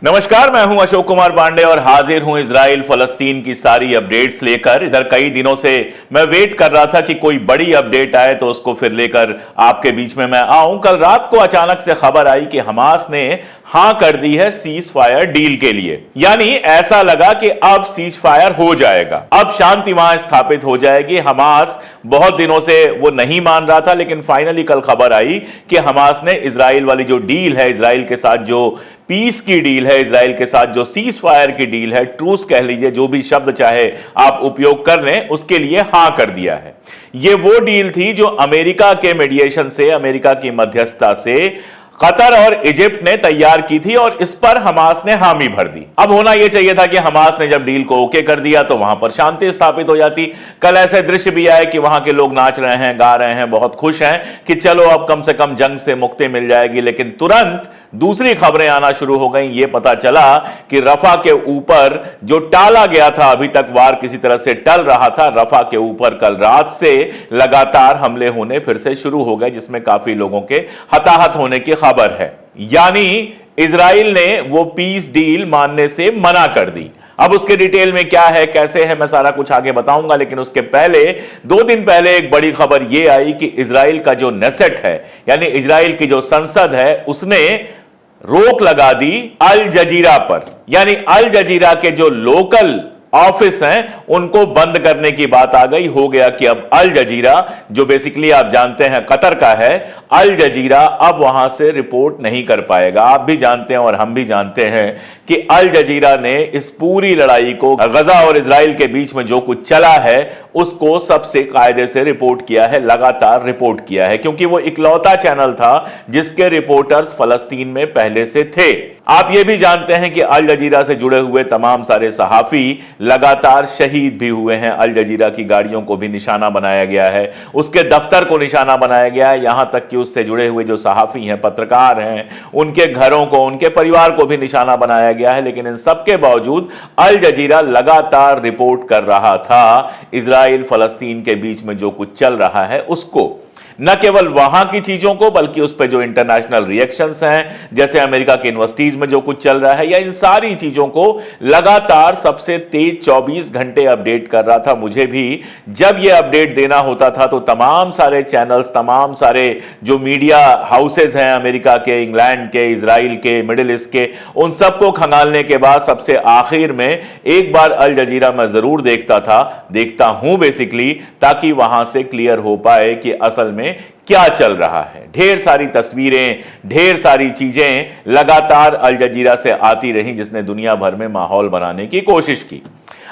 नमस्कार, मैं हूं अशोक कुमार पांडे और हाजिर हूं इजराइल फलस्तीन की सारी अपडेट्स लेकर। इधर कई दिनों से मैं वेट कर रहा था कि कोई बड़ी अपडेट आए तो उसको फिर लेकर आपके बीच में मैं आऊं। कल रात को अचानक से खबर आई कि हमास ने हां कर दी है सीज फायर डील के लिए। यानी ऐसा लगा कि अब सीज फायर हो जाएगा, अब शांति वहां स्थापित हो जाएगी। हमास बहुत दिनों से वो नहीं मान रहा था, लेकिन फाइनली कल खबर आई कि हमास ने इजराइल वाली जो डील है, इजराइल के साथ जो पीस की डील है, इजराइल के साथ जो सीज फायर की डील है, ट्रूस कह लीजिए, जो भी शब्द चाहे आप उपयोग कर लें, उसके लिए हां कर दिया है। यह वो डील थी जो अमेरिका के मीडिएशन से, अमेरिका की मध्यस्थता से कतर और इजिप्ट ने तैयार की थी और इस पर हमास ने हामी भर दी। अब होना यह चाहिए था कि हमास ने जब डील को ओके कर दिया तो वहां पर शांति स्थापित हो जाती। कल ऐसे दृश्य भी आए कि वहां के लोग नाच रहे हैं, गा रहे हैं, बहुत खुश हैं कि चलो अब कम से कम जंग से मुक्ति मिल जाएगी। लेकिन तुरंत दूसरी खबरें आना शुरू हो गई। यह पता चला कि रफा के ऊपर जो टाला गया था, अभी तक वार किसी तरह से टल रहा था, रफा के ऊपर कल रात से लगातार हमले होने फिर से शुरू हो गए, जिसमें काफी लोगों के हताहत होने की खबर है। यानी इजराइल ने वो पीस डील मानने से मना कर दी। अब उसके डिटेल में क्या है, कैसे है, मैं सारा कुछ आगे बताऊंगा। लेकिन उसके पहले 2 दिन पहले एक बड़ी खबर यह आई कि इजराइल का जो नेसेट है, यानी इजराइल की जो संसद है, उसने रोक लगा दी अल जजीरा पर। यानी अल जजीरा के जो लोकल ऑफिस हैं उनको बंद करने की बात आ गई। हो गया कि अब अल जजीरा, जो बेसिकली आप जानते हैं कतर का है, अल जजीरा अब वहां से रिपोर्ट नहीं कर पाएगा। आप भी जानते हैं और हम भी जानते हैं कि अल जजीरा ने इस पूरी लड़ाई को, गजा और इजराइल के बीच में जो कुछ चला है, उसको सबसे कायदे से रिपोर्ट किया है, लगातार रिपोर्ट किया है, क्योंकि वो इकलौता चैनल था जिसके रिपोर्टर्स फलस्तीन में पहले से थे। आप ये भी जानते हैं कि अल जजीरा से जुड़े हुए तमाम सारे सहाफी लगातार शहीद भी हुए हैं। अल जजीरा की गाड़ियों को भी निशाना बनाया गया है, उसके दफ्तर को निशाना बनाया गया है, यहां तक कि उससे जुड़े हुए जो सहाफी हैं, पत्रकार हैं, उनके घरों को, उनके परिवार को भी निशाना बनाया गया है। लेकिन इन सबके बावजूद अल जजीरा लगातार रिपोर्ट कर रहा था इजराइल फलस्तीन के बीच में जो कुछ चल रहा है उसको। न केवल वहां की चीजों को, बल्कि उस पर जो इंटरनेशनल रिएक्शंस हैं, जैसे अमेरिका की यूनिवर्सिटीज में जो कुछ चल रहा है, या इन सारी चीजों को लगातार सबसे तेज 24 घंटे अपडेट कर रहा था। मुझे भी जब यह अपडेट देना होता था तो तमाम सारे चैनल्स, तमाम सारे जो मीडिया हाउसेज हैं, अमेरिका के, इंग्लैंड के, इजराइल के, मिडिल ईस्ट के, उन सबको खंगालने के बाद सबसे आखिर में एक बार अल जजीरा मैं जरूर देखता हूं बेसिकली, ताकि वहां से क्लियर हो पाए कि असल में क्या चल रहा है। ढेर सारी तस्वीरें, ढेर सारी चीजें लगातार अल जजीरा से आती रही, जिसने दुनिया भर में माहौल बनाने की कोशिश की।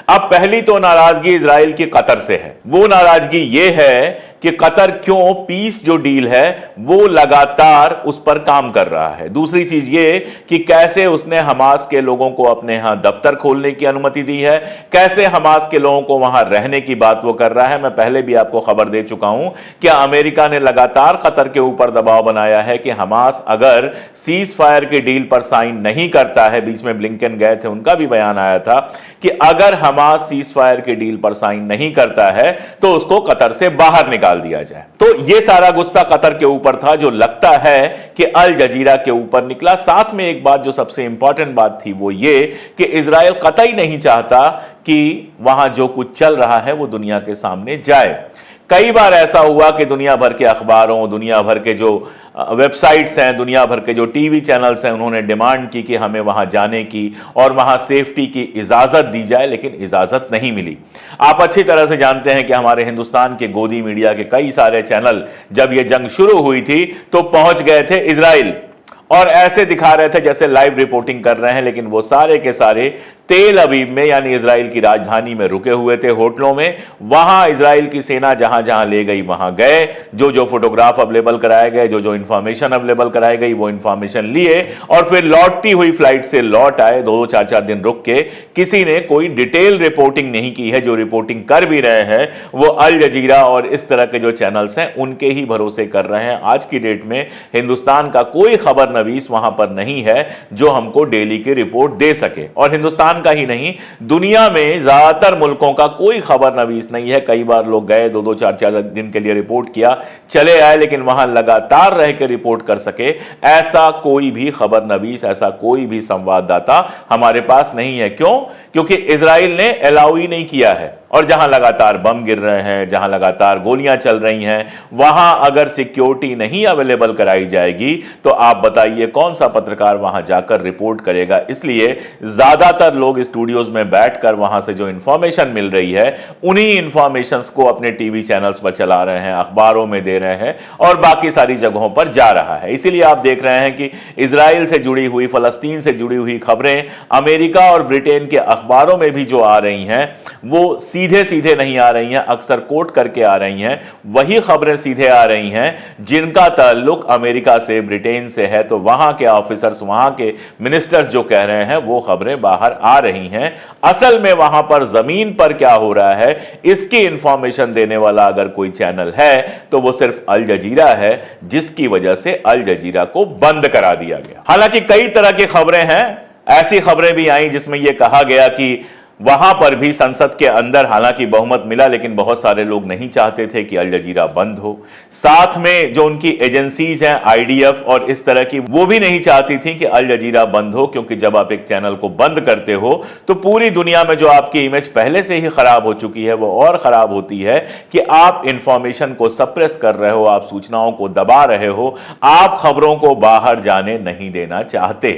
अब पहली तो नाराजगी इजराइल की कतर से है। वो नाराजगी ये है कि कतर क्यों पीस जो डील है वो लगातार उस पर काम कर रहा है। दूसरी चीज ये कि कैसे उसने हमास के लोगों को अपने यहां दफ्तर खोलने की अनुमति दी है, कैसे हमास के लोगों को वहां रहने की बात वो कर रहा है। मैं पहले भी आपको खबर दे चुका हूं कि अमेरिका ने लगातार कतर के ऊपर दबाव बनाया है कि हमास अगर सीज फायर की डील पर साइन नहीं करता है, बीच में ब्लिंकन गए थे, उनका भी बयान आया था कि अगर हमास सीज फायर की डील पर साइन नहीं करता है तो उसको कतर से बाहर निकाल दिया जाए। तो यह सारा गुस्सा कतर के ऊपर था, जो लगता है कि अल जजीरा के ऊपर निकला। साथ में एक बात जो सबसे इंपॉर्टेंट बात थी वो ये कि इजराइल कतई नहीं चाहता कि वहां जो कुछ चल रहा है वो दुनिया के सामने जाए। कई बार ऐसा हुआ कि दुनिया भर के अखबारों, दुनिया भर के जो वेबसाइट्स हैं, दुनिया भर के जो टीवी चैनल्स हैं, उन्होंने डिमांड की कि हमें वहां जाने की और वहां सेफ्टी की इजाजत दी जाए, लेकिन इजाजत नहीं मिली। आप अच्छी तरह से जानते हैं कि हमारे हिंदुस्तान के गोदी मीडिया के कई सारे चैनल जब यह जंग शुरू हुई थी तो पहुंच गए थे इजराइल और ऐसे दिखा रहे थे जैसे लाइव रिपोर्टिंग कर रहे हैं, लेकिन वो सारे के सारे तेल अवीव में, यानी इजराइल की राजधानी में रुके हुए थे, होटलों में। वहां इजराइल की सेना जहां जहां ले गई वहां गए, जो जो फोटोग्राफ अवेलेबल कराए गए, जो जो इंफॉर्मेशन अवेलेबल कराई गई, वो इंफॉर्मेशन लिए और फिर लौटती हुई फ्लाइट से लौट आए। 2-4 दिन रुक के किसी ने कोई डिटेल रिपोर्टिंग नहीं की है। जो रिपोर्टिंग कर भी रहे हैं वो अल जजीरा और इस तरह के जो चैनल्स हैं उनके ही भरोसे कर रहे हैं। आज की डेट में हिंदुस्तान का कोई खबर नवीस वहां पर नहीं है जो हमको डेली की रिपोर्ट दे सके। और हिंदुस्तान ईरान का ही नहीं, दुनिया में ज्यादातर मुल्कों का कोई खबर नवीस नहीं है। कई बार लोग गए, 2-2, 4-4 दिन के लिए रिपोर्ट किया, चले आए, लेकिन वहां लगातार रह के रिपोर्ट कर सके ऐसा कोई भी खबर नवीस, ऐसा कोई भी संवाददाता हमारे पास नहीं है। क्यों? क्योंकि इजराइल ने अलाउ ही नहीं किया है। और जहां लगातार बम गिर रहे हैं, जहां लगातार गोलियां चल रही हैं, वहां अगर सिक्योरिटी नहीं अवेलेबल कराई जाएगी तो आप बताइए कौन सा पत्रकार वहां जाकर रिपोर्ट करेगा। इसलिए ज्यादातर लोग स्टूडियोज में बैठकर वहां से जो इंफॉर्मेशन मिल रही है उन्हीं इंफॉर्मेशंस को अपने टीवी चैनल्स पर चला रहे हैं, अखबारों में दे रहे हैं और बाकी सारी जगहों पर जा रहा है। इसीलिए आप देख रहे हैं कि इजराइल से जुड़ी हुई, फलस्तीन से जुड़ी हुई खबरें अमेरिका और ब्रिटेन के अखबारों में भी जो आ रही हैं वो सीधे सीधे नहीं आ रही हैं, अक्सर कोट करके आ रही हैं। वही खबरें सीधे आ रही हैं जिनका ताल्लुक अमेरिका से, ब्रिटेन से है, तो वहां के ऑफिसर्स, वहां के मिनिस्टर्स जो कह रहे हैं वो खबरें बाहर आ रही हैं। असल में वहां पर जमीन पर क्या हो रहा है इसकी इंफॉर्मेशन देने वाला अगर कोई चैनल है तो वो सिर्फ अल जजीरा है, जिसकी वजह से अल जजीरा को बंद करा दिया गया। हालांकि कई तरह की खबरें हैं, ऐसी खबरें भी आई जिसमें यह कहा गया कि वहां पर भी संसद के अंदर हालांकि बहुमत मिला, लेकिन बहुत सारे लोग नहीं चाहते थे कि अल जजीरा बंद हो। साथ में जो उनकी एजेंसीज हैं, आईडीएफ और इस तरह की, वो भी नहीं चाहती थी कि अल जजीरा बंद हो, क्योंकि जब आप एक चैनल को बंद करते हो तो पूरी दुनिया में जो आपकी इमेज पहले से ही खराब हो चुकी है वो और खराब होती है कि आप इंफॉर्मेशन को सप्रेस कर रहे हो, आप सूचनाओं को दबा रहे हो, आप खबरों को बाहर जाने नहीं देना चाहते।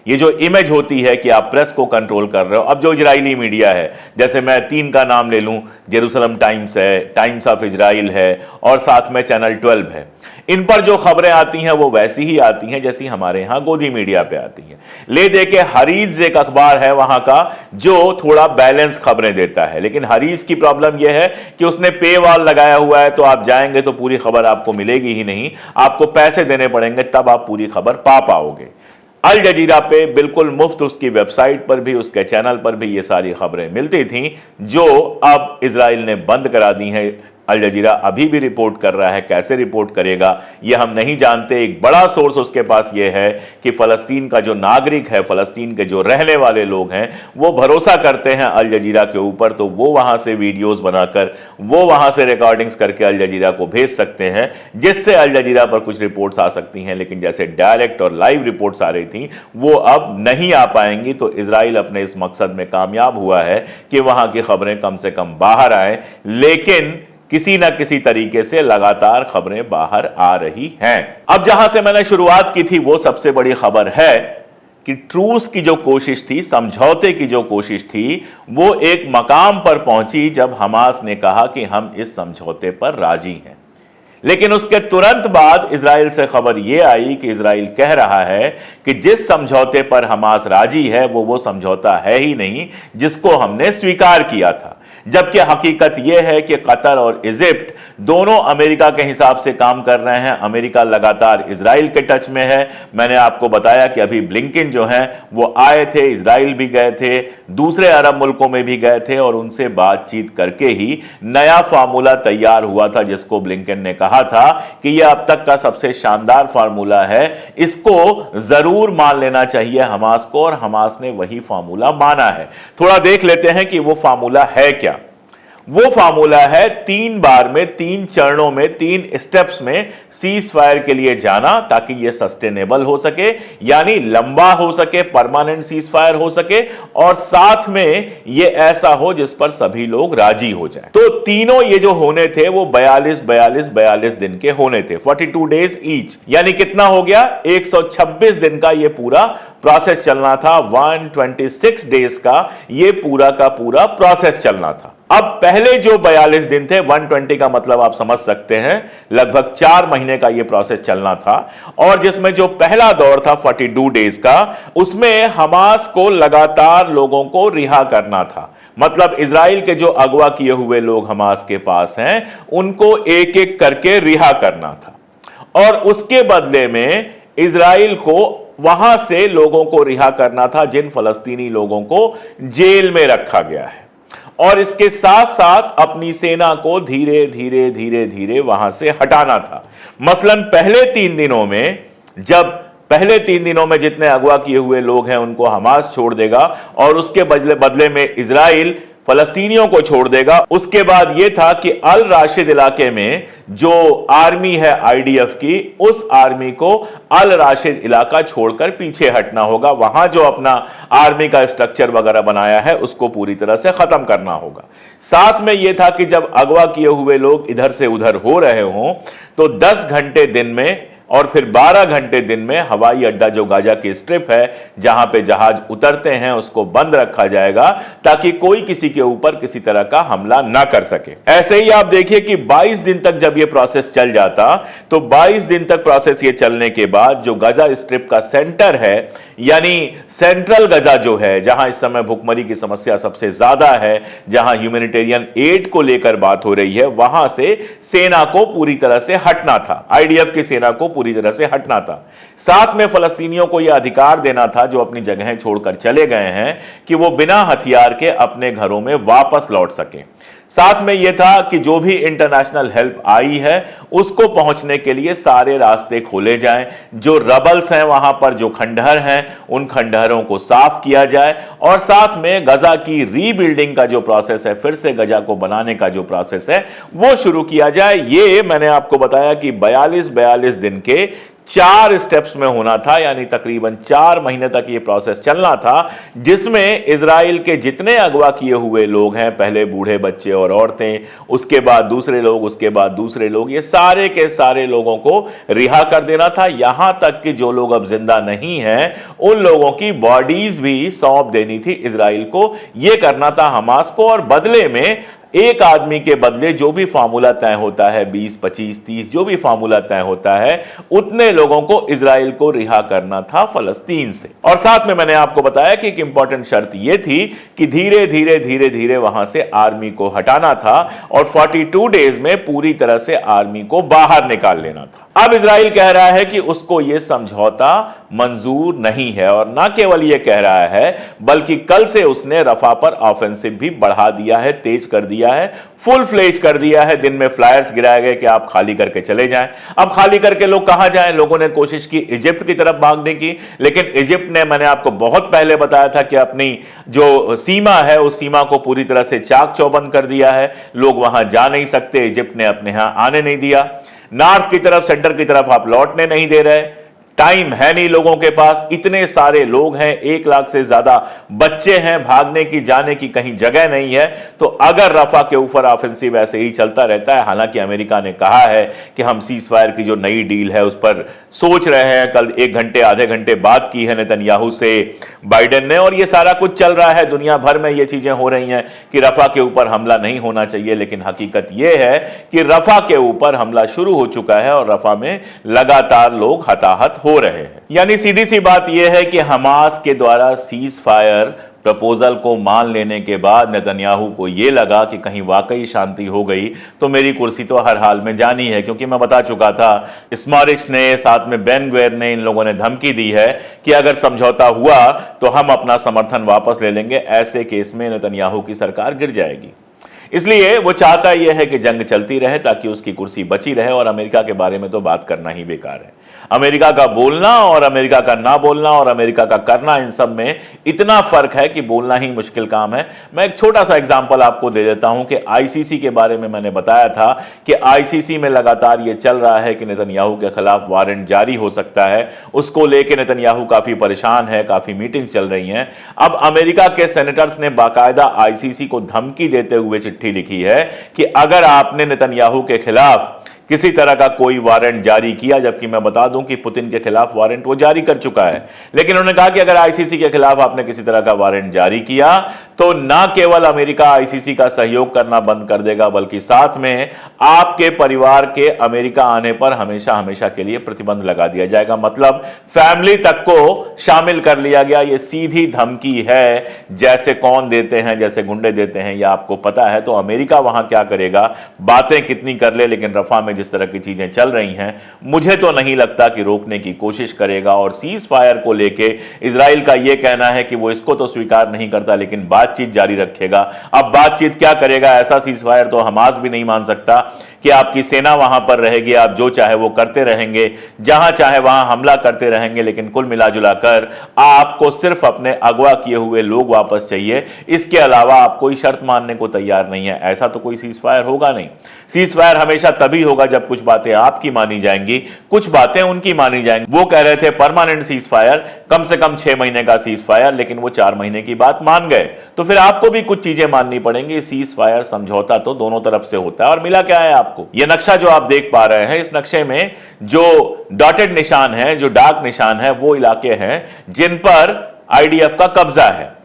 ये जो इमेज होती है कि आप प्रेस को कंट्रोल कर रहे हो। अब जो इजरायली मीडिया है, जैसे मैं 3 का नाम ले लूं, जेरूसलम टाइम्स है, टाइम्स ऑफ इजराइल है और साथ में चैनल 12 है, इन पर जो खबरें आती हैं वो वैसी ही आती हैं जैसी हमारे यहां गोदी मीडिया पे आती हैं। ले दे के हरीज एक अखबार है वहां का जो थोड़ा बैलेंस खबरें देता है, लेकिन हरीज की प्रॉब्लम यह है कि उसने पे वॉल लगाया हुआ है, तो आप जाएंगे तो पूरी खबर आपको मिलेगी ही नहीं, आपको पैसे देने पड़ेंगे तब आप पूरी खबर पा पाओगे। अल जजीरा पे बिल्कुल मुफ्त उसकी वेबसाइट पर भी, उसके चैनल पर भी ये सारी खबरें मिलती थीं, जो अब इजराइल ने बंद करा दी हैं। अल जजीरा अभी भी रिपोर्ट कर रहा है, कैसे रिपोर्ट करेगा ये हम नहीं जानते। एक बड़ा सोर्स उसके पास ये है कि फलस्तीन का जो नागरिक है, फलस्तीन के जो रहने वाले लोग हैं, वो भरोसा करते हैं अल जजीरा के ऊपर, तो वो वहां से वीडियोस बनाकर, वो वहां से रिकॉर्डिंग्स करके अल जजीरा को भेज सकते हैं, जिससे अल जजीरा पर कुछ रिपोर्ट्स आ सकती हैं। लेकिन जैसे डायरेक्ट और लाइव रिपोर्ट्स आ रही थी वो अब नहीं आ पाएंगी। तो इजराइल अपने इस मकसद में कामयाब हुआ है कि वहां की खबरें कम से कम बाहर आए, लेकिन किसी ना किसी तरीके से लगातार खबरें बाहर आ रही हैं। अब जहां से मैंने शुरुआत की थी वो सबसे बड़ी खबर है कि ट्रूस की जो कोशिश थी, समझौते की जो कोशिश थी, वो एक मकाम पर पहुंची जब हमास ने कहा कि हम इस समझौते पर राजी हैं। लेकिन उसके तुरंत बाद इजराइल से खबर यह आई कि इजराइल कह रहा है कि जिस समझौते पर हमास राजी है वो समझौता है ही नहीं जिसको हमने स्वीकार किया था। जबकि हकीकत यह है कि कतर और इजिप्ट दोनों अमेरिका के हिसाब से काम कर रहे हैं। अमेरिका लगातार इजराइल के टच में है। मैंने आपको बताया कि अभी ब्लिंकन जो हैं वो आए थे, इजराइल भी गए थे, दूसरे अरब मुल्कों में भी गए थे और उनसे बातचीत करके ही नया फार्मूला तैयार हुआ था, जिसको ब्लिंकन ने कहा था कि यह अब तक का सबसे शानदार फार्मूला है, इसको जरूर मान लेना चाहिए हमास को, और हमास ने वही फार्मूला माना है। थोड़ा देख लेते हैं कि वो फार्मूला है क्या। वो फार्मूला है 3 बार में, 3 चरणों में, 3 स्टेप्स में सीज फायर के लिए जाना, ताकि ये सस्टेनेबल हो सके, यानी लंबा हो सके, परमानेंट सीज फायर हो सके, और साथ में ये ऐसा हो जिस पर सभी लोग राजी हो जाएं। तो तीनों ये जो होने थे वो 42 दिन के होने थे, 42 डेज ईच, यानी कितना हो गया, 126 दिन का ये पूरा प्रोसेस चलना था। 126 डेज का ये पूरा का पूरा प्रोसेस चलना था। अब पहले जो 42 दिन थे, 120 का मतलब आप समझ सकते हैं, लगभग 4 महीने का यह प्रोसेस चलना था। और जिसमें जो पहला दौर था 42 डेज का, उसमें हमास को लगातार लोगों को रिहा करना था। मतलब इजराइल के जो अगवा किए हुए लोग हमास के पास हैं उनको एक एक करके रिहा करना था, और उसके बदले में इजराइल को वहां से लोगों को रिहा करना था जिन फलस्तीनी लोगों को जेल में रखा गया है, और इसके साथ साथ अपनी सेना को धीरे धीरे वहां से हटाना था। मसलन पहले 3 दिनों में जब पहले 3 दिनों में जितने अगवा किए हुए लोग हैं उनको हमास छोड़ देगा और उसके बदले में इजराइल फलस्तीनियों को छोड़ देगा। उसके बाद यह था कि अल राशिद इलाके में जो आर्मी है आईडीएफ की, उस आर्मी को अल राशिद इलाका छोड़कर पीछे हटना होगा। वहां जो अपना आर्मी का स्ट्रक्चर वगैरह बनाया है उसको पूरी तरह से खत्म करना होगा। साथ में यह था कि जब अगवा किए हुए लोग इधर से उधर हो रहे हों तो 10 घंटे दिन में और फिर 12 घंटे दिन में हवाई अड्डा जो गाजा की स्ट्रिप है जहां पे जहाज उतरते हैं उसको बंद रखा जाएगा ताकि कोई किसी के ऊपर किसी तरह का हमला ना कर सके। ऐसे ही आप देखिए कि 22 दिन तक जब ये प्रोसेस चल जाता तो 22 दिन तक प्रोसेस ये चलने के बाद जो गाजा स्ट्रिप का सेंटर है यानी सेंट्रल गाजा जो है जहां इस समय भुखमरी की समस्या सबसे ज्यादा है, जहां ह्यूमैनिटेरियन एड को लेकर बात हो रही है, वहां से सेना को पूरी तरह से हटना था, आईडीएफ की सेना को पूरी तरह से हटना था। साथ में फलस्तीनियों को यह अधिकार देना था जो अपनी जगहें छोड़कर चले गए हैं कि वो बिना हथियार के अपने घरों में वापस लौट सके। साथ में यह था कि जो भी इंटरनेशनल हेल्प आई है उसको पहुंचने के लिए सारे रास्ते खोले जाएं, जो रबल्स हैं वहां पर जो खंडहर हैं उन खंडहरों को साफ किया जाए और साथ में गजा की रीबिल्डिंग का जो प्रोसेस है, फिर से गजा को बनाने का जो प्रोसेस है वो शुरू किया जाए। ये मैंने आपको बताया कि 42 दिन के 4 स्टेप्स में होना था, यानी तकरीबन 4 महीने तक यह प्रोसेस चलना था, जिसमें इजराइल के जितने अगवा किए हुए लोग हैं, पहले बूढ़े बच्चे और औरतें, उसके बाद दूसरे लोग, उसके बाद दूसरे लोग, ये सारे के सारे लोगों को रिहा कर देना था। यहां तक कि जो लोग अब जिंदा नहीं हैं उन लोगों की बॉडीज भी सौंप देनी थी इजराइल को। यह करना था हमास को और बदले में एक आदमी के बदले जो भी फार्मूला तय होता है 20, 25, 30 जो भी फार्मूला तय होता है उतने लोगों को इजराइल को रिहा करना था फलस्तीन से। और साथ में मैंने आपको बताया कि एक इंपॉर्टेंट शर्त यह थी कि धीरे धीरे वहां से आर्मी को हटाना था और 42 डेज में पूरी तरह से आर्मी को बाहर निकाल लेना था। अब इजराइल कह रहा है कि उसको यह समझौता मंजूर नहीं है और ना केवल यह कह रहा है बल्कि कल से उसने रफा पर ऑफेंसिव भी बढ़ा दिया है, तेज कर दिया है, फुल फ्लेज कर दिया है। दिन में फ्लायर्स गिराए गए कि आप खाली करके चले जाएं। अब खाली करके लोग कहां जाएं? लोगों ने कोशिश की इजिप्ट की तरफ भागने की, लेकिन इजिप्ट ने, मैंने आपको बहुत पहले बताया था कि अपनी जो सीमा है उस सीमा को पूरी तरह से चाक चौबंद कर दिया है। लोग वहां जा नहीं सकते, इजिप्ट ने अपने यहां आने नहीं दिया। नॉर्थ की तरफ, सेंटर की तरफ आप लौटने नहीं दे रहे, टाइम है नहीं लोगों के पास, इतने सारे लोग हैं, 1 लाख से ज्यादा बच्चे हैं, भागने की जाने की कहीं जगह नहीं है। तो अगर रफा के ऊपर ऑफेंसिव ऐसे ही चलता रहता है, हालांकि अमेरिका ने कहा है कि हम सीज फायर की जो नई डील है उस पर सोच रहे हैं, कल 1 घंटे आधे घंटे बात की है नेतन्याहू से बाइडेन ने, और ये सारा कुछ चल रहा है, दुनिया भर में ये चीजें हो रही हैं कि रफा के ऊपर हमला नहीं होना चाहिए। लेकिन हकीकत यह है कि रफा के ऊपर हमला शुरू हो चुका है और रफा में लगातार लोग हताहत हो रहे हैं। यानी सीधी सी बात यह है कि हमास के द्वारा सीज फायर प्रपोजल को मान लेने के बाद नेतन्याहू को यह लगा कि कहीं वाकई शांति हो गई तो मेरी कुर्सी तो हर हाल में जानी है, क्योंकि मैं बता चुका था, स्मॉरिच ने, साथ में बेन ग्वेर ने, इन लोगों ने धमकी दी है कि अगर समझौता हुआ तो हम अपना समर्थन वापस ले लेंगे। ऐसे केस में नेतन्याहू की सरकार गिर जाएगी। इसलिए वो चाहता यह है कि जंग चलती रहे ताकि उसकी कुर्सी बची रहे, और अमेरिका के बारे में तो बात करना ही बेकार है। अमेरिका का बोलना और अमेरिका का ना बोलना और अमेरिका का करना, इन सब में इतना फर्क है कि बोलना ही मुश्किल काम है। मैं एक छोटा सा एग्जांपल आपको दे देता हूं कि आईसीसी के बारे में मैंने बताया था कि आईसीसी में लगातार यह चल रहा है कि नेतन्याहू के खिलाफ वारंट जारी हो सकता है। उसको लेकर नेतन्याहू काफी परेशान है, काफी मीटिंग्स चल रही हैं। अब अमेरिका के सेनेटर्स ने बाकायदा आईसीसी को धमकी देते हुए चिट्ठी लिखी है कि अगर आपने नेतन्याहू के खिलाफ किसी तरह का कोई वारंट जारी किया, जबकि मैं बता दूं कि पुतिन के खिलाफ वारंट वो जारी कर चुका है, लेकिन उन्होंने कहा कि अगर आईसीसी के खिलाफ आपने किसी तरह का वारंट जारी किया तो ना केवल अमेरिका आईसीसी का सहयोग करना बंद कर देगा, बल्कि साथ में आपके परिवार के अमेरिका आने पर हमेशा हमेशा के लिए प्रतिबंध लगा दिया जाएगा। मतलब फैमिली तक को शामिल कर लिया गया। यह सीधी धमकी है, जैसे कौन देते हैं, जैसे गुंडे देते हैं, यह आपको पता है। तो अमेरिका वहां क्या करेगा, बातें कितनी कर ले, लेकिन रफा में जिस तरह की चीजें चल रही हैं, मुझे तो नहीं लगता कि रोकने की कोशिश करेगा। और सीज फायर को लेके इजराइल का यह कहना है कि वो इसको तो स्वीकार नहीं करता लेकिन बातचीत जारी रखेगा। अब बातचीत क्या करेगा? ऐसा सीज फायर तो हमास भी नहीं मान सकता कि आपकी सेना वहां पर रहेगी, आप जो चाहे वो करते रहेंगे, जहां चाहे वहां हमला करते रहेंगे, लेकिन कुल मिलाजुला कर आपको सिर्फ अपने अगवा किए हुए लोग वापस चाहिए। इसके अलावा आप कोई शर्त मानने को तैयार नहीं है। ऐसा तो कोई सीज फायर होगा नहीं। सीज फायर हमेशा तभी होगा जब कुछ बातें आपकी मानी जाएंगी, कुछ बातें उनकी मानी जाएंगी। वो कह रहे थे परमानेंट सीज फायर, कम से कम 6 महीने का सीज फायर, लेकिन वो 4 महीने की बात मान गए। तो फिर आपको भी कुछ चीजें माननी पड़ेंगी। सीज फायर समझौता तो दोनों तरफ से होता है। और मिला क्या है आपको? ये नक्शा जो आप देख पा रहे हैं, इस नक्शे में जो डॉटेड निशान है, जो डार्क निशान है, वो इलाके हैं जिन पर आईडीएफ का कब्जा है।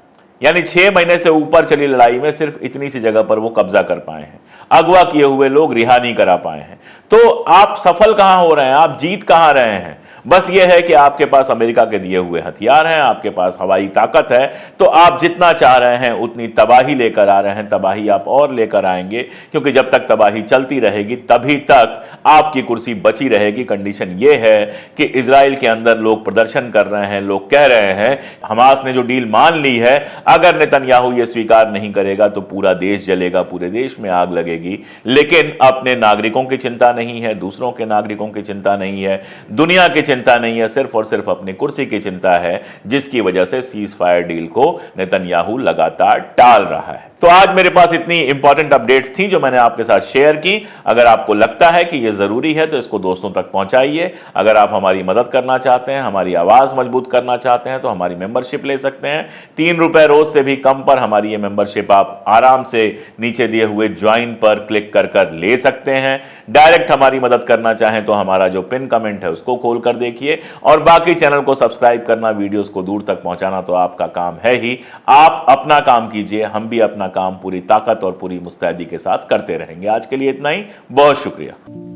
यानी 6 महीने से ऊपर चली लड़ाई में सिर्फ इतनी सी जगह पर वो कब्जा कर पाए हैं, अगवा किए हुए लोग रिहा नहीं करा पाए हैं। तो आप सफल कहां हो रहे हैं? आप जीत कहां रहे हैं? बस यह है कि आपके पास अमेरिका के दिए हुए हथियार हैं, आपके पास हवाई ताकत है, तो आप जितना चाह रहे हैं उतनी तबाही लेकर आ रहे हैं। तबाही आप और लेकर आएंगे, क्योंकि जब तक तबाही चलती रहेगी तभी तक आपकी कुर्सी बची रहेगी। कंडीशन यह है कि इजराइल के अंदर लोग प्रदर्शन कर रहे हैं, लोग कह रहे हैं हमास ने जो डील मान ली है, अगर नेतन्याहू ये स्वीकार नहीं करेगा तो पूरा देश जलेगा, पूरे देश में आग लगेगी। लेकिन अपने नागरिकों की चिंता नहीं है, दूसरों के नागरिकों की चिंता नहीं है, दुनिया की चिंता नहीं है, सिर्फ और सिर्फ अपनी कुर्सी की चिंता है, जिसकी वजह से सीज फायर डील को नेतन्याहू लगातार टाल रहा है। तो आज मेरे पास इतनी इंपॉर्टेंट अपडेट्स थी जो मैंने आपके साथ शेयर की। अगर आपको लगता है कि यह जरूरी है तो इसको दोस्तों तक पहुंचाइए। अगर आप हमारी मदद करना चाहते हैं, हमारी आवाज मजबूत करना चाहते हैं, तो हमारी मेंबरशिप ले सकते हैं। 3 रुपए रोज से भी कम पर हमारी ये मेंबरशिप आप आराम से नीचे दिए हुए ज्वाइन पर क्लिक कर ले सकते हैं। डायरेक्ट हमारी मदद करना चाहें तो हमारा जो पिन कमेंट है उसको खोल कर देखिए, और बाकी चैनल को सब्सक्राइब करना, वीडियोस को दूर तक पहुंचाना तो आपका काम है ही। आप अपना काम कीजिए, हम भी अपना काम पूरी ताकत और पूरी मुस्तैदी के साथ करते रहेंगे। आज के लिए इतना ही, बहुत शुक्रिया।